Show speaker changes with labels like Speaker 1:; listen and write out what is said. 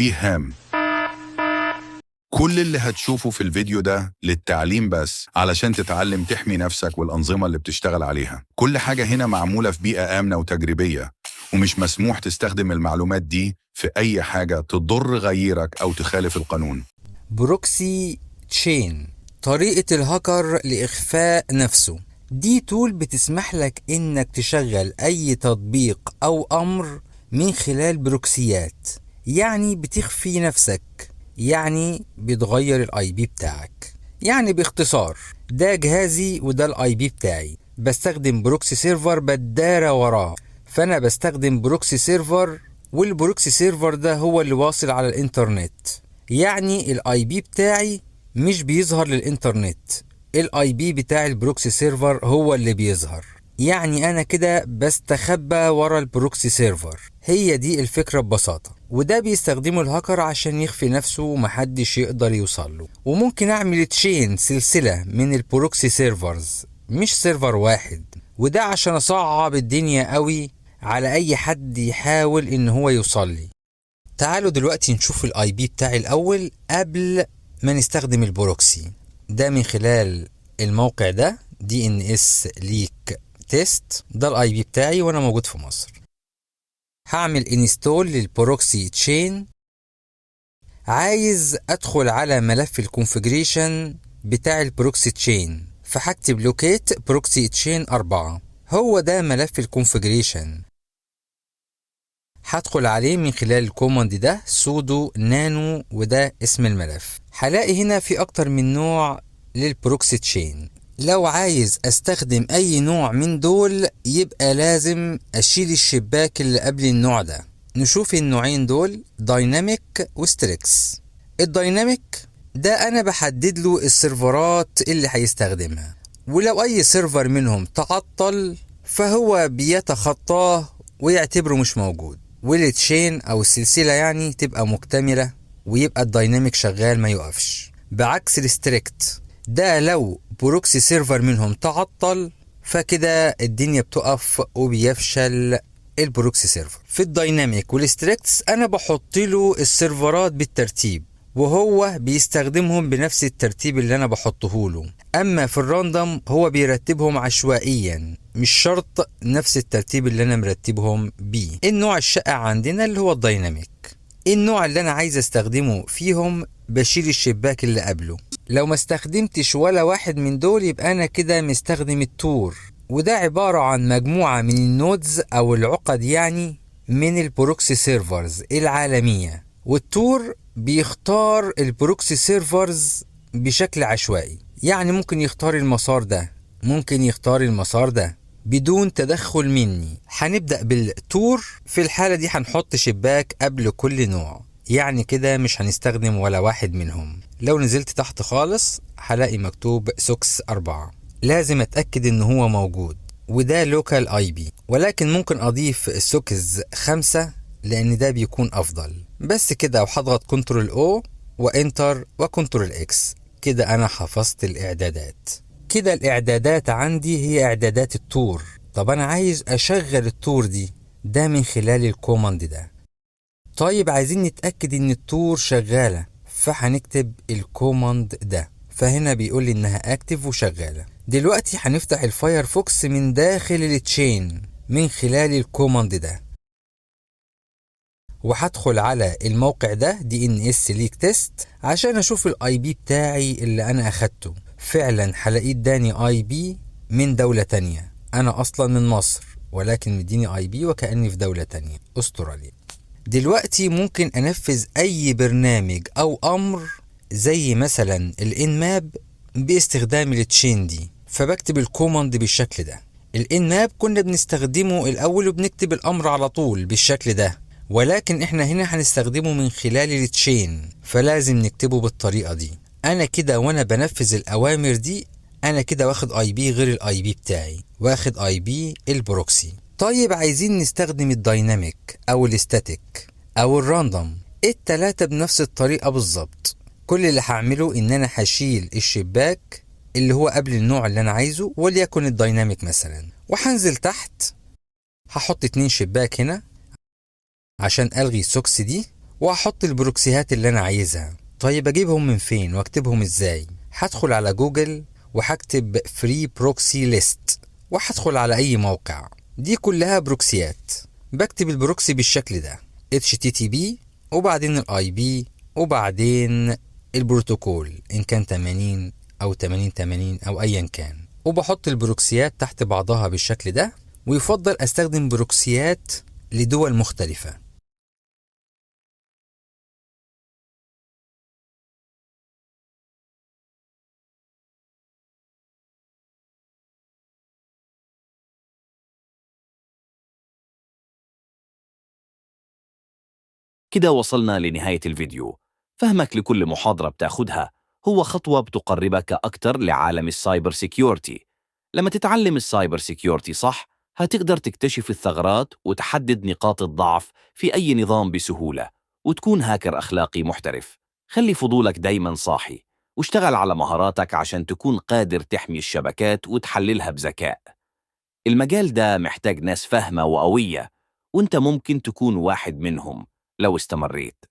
Speaker 1: تنبيه هام: كل اللي هتشوفه في الفيديو ده للتعليم بس، علشان تتعلم تحمي نفسك والأنظمة اللي بتشتغل عليها. كل حاجة هنا معمولة في بيئة آمنة وتجريبية، ومش مسموح تستخدم المعلومات دي في أي حاجة تضر غيرك أو تخالف القانون.
Speaker 2: بروكسي تشين، طريقة الهاكر لإخفاء نفسه. دي تول بتسمح لك إنك تشغل أي تطبيق أو أمر من خلال بروكسيات، يعني بتخفي نفسك، يعني بتغير الاي بي بتاعك. يعني باختصار، ده جهازي وده الاي بي بتاعي، بستخدم بروكسي سيرفر بدارة وراه. فانا بستخدم بروكسي سيرفر، والبروكسي سيرفر ده هو اللي واصل على الانترنت. يعني الاي بي بتاعي مش بيظهر للانترنت، الاي بي بتاع البروكسي سيرفر هو اللي بيظهر. يعني انا كده بستخبى ورا البروكسي سيرفر. هي دي الفكرة ببساطة، وده بيستخدمه الهاكر عشان يخفي نفسه ومحدش يقدر يوصله. وممكن اعمل تشين، سلسلة من البروكسي سيرفرز، مش سيرفر واحد، وده عشان اصعب الدنيا قوي على اي حد يحاول ان هو يوصل لي. تعالوا دلوقتي نشوف الاي بي بتاعي الاول قبل ما نستخدم البروكسي. ده من خلال الموقع ده DNS Leak Test. ده الاي بي بتاعي وانا موجود في مصر. هعمل انستول للبروكسي تشين. عايز ادخل على ملف الكونفيجريشن بتاع البروكسي تشين، فهكتب لوكيت بروكسي تشين 4. هو ده ملف الكونفيجريشن. هدخل عليه من خلال الكوماند ده سودو نانو، وده اسم الملف. هلاقي هنا في اكتر من نوع للبروكسي تشين. لو عايز استخدم اي نوع من دول يبقى لازم اشيل الشباك اللي قبل النوع ده. نشوف النوعين دول، دايناميك وستريكس. الدايناميك ده انا بحدد له السيرفرات اللي هيستخدمها، ولو اي سيرفر منهم تعطل فهو بيتخطاه ويعتبره مش موجود، والتشين او السلسلة يعني تبقى مكتملة، ويبقى الدايناميك شغال ما يقفش. بعكس الستريكت ده، لو بروكسي سيرفر منهم تعطل فكده الدنيا بتقف وبيفشل البروكسي سيرفر. في الدايناميك والستريكتس انا بحط له السيرفرات بالترتيب، وهو بيستخدمهم بنفس الترتيب اللي انا بحطه له. اما في الراندوم هو بيرتبهم عشوائيا، مش شرط نفس الترتيب اللي انا مرتبهم بيه. النوع الشائع عندنا اللي هو الدايناميك. النوع اللي انا عايز استخدمه فيهم بشيل الشباك اللي قبله. لو ما استخدمتش ولا واحد من دول يبقى انا كده مستخدم التور، وده عبارة عن مجموعة من النودز او العقد يعني من البروكسي سيرفرز العالمية. والتور بيختار البروكسي سيرفرز بشكل عشوائي، يعني ممكن يختار المسار ده، ممكن يختار المسار ده بدون تدخل مني. هنبدأ بالتور. في الحالة دي هنحط شباك قبل كل نوع، يعني كده مش هنستخدم ولا واحد منهم. لو نزلت تحت خالص هلاقي مكتوب سوكس 4، لازم اتأكد ان هو موجود، وده لوكال اي بي، ولكن ممكن اضيف سوكس 5 لان ده بيكون افضل. بس كده، وهضغط كنترول او وانتر وكنترول اكس. كده انا حفظت الاعدادات. كده الاعدادات عندي هي اعدادات التور. طب انا عايز اشغل التور دي، ده من خلال الكوماند ده. طيب عايزين نتأكد ان التور شغالة، فهنكتب الكوماند ده، فهنا بيقول لي انها اكتف وشغالة. دلوقتي هنفتح الفايرفوكس من داخل التشين من خلال الكوماند ده، وهدخل على الموقع ده DNS Leak Test عشان اشوف الاي بي بتاعي اللي انا اخدته. فعلا هلاقيه اداني اي بي من دولة تانية. انا اصلا من مصر، ولكن مديني اي بي وكأني في دولة تانية، استراليا. دلوقتي ممكن انفذ اي برنامج او امر زي مثلا الانماب باستخدام التشين دي، فبكتب الكوماند بالشكل ده. الانماب كنا بنستخدمه الاول وبنكتب الامر على طول بالشكل ده، ولكن احنا هنا هنستخدمه من خلال التشين، فلازم نكتبه بالطريقة دي. انا كده وانا بنفذ الاوامر دي انا كده واخد اي بي غير الاي بي بتاعي، واخد اي بي البروكسي. طيب عايزين نستخدم الدايناميك او الاستاتيك او الراندوم، التلاتة بنفس الطريقة بالظبط. كل اللي هعمله ان انا هشيل الشباك اللي هو قبل النوع اللي انا عايزه، وليكن الدايناميك مثلا، وهنزل تحت هحط 2 شباك هنا عشان الغي السوكس دي، وهحط البروكسيات اللي أنا عايزها. طيب أجيبهم من فين وأكتبهم إزاي؟ هدخل على جوجل وهكتب فري بروكسي ليست، وهدخل على أي موقع. دي كلها بروكسيات. بكتب البروكسي بالشكل ده HTTP وبعدين ال IP وبعدين البروتوكول إن كان 80 أو 8080 أو أيا كان، وبحط البروكسيات تحت بعضها بالشكل ده. ويفضل أستخدم بروكسيات لدول مختلفة.
Speaker 3: كده وصلنا لنهاية الفيديو. فهمك لكل محاضرة بتاخدها هو خطوة بتقربك أكتر لعالم السايبر سيكيورتي. لما تتعلم السايبر سيكيورتي صح، هتقدر تكتشف الثغرات وتحدد نقاط الضعف في أي نظام بسهولة، وتكون هاكر أخلاقي محترف. خلي فضولك دايما صاحي، واشتغل على مهاراتك عشان تكون قادر تحمي الشبكات وتحللها بذكاء. المجال ده محتاج ناس فاهمة وقوية، وانت ممكن تكون واحد منهم لو استمريت.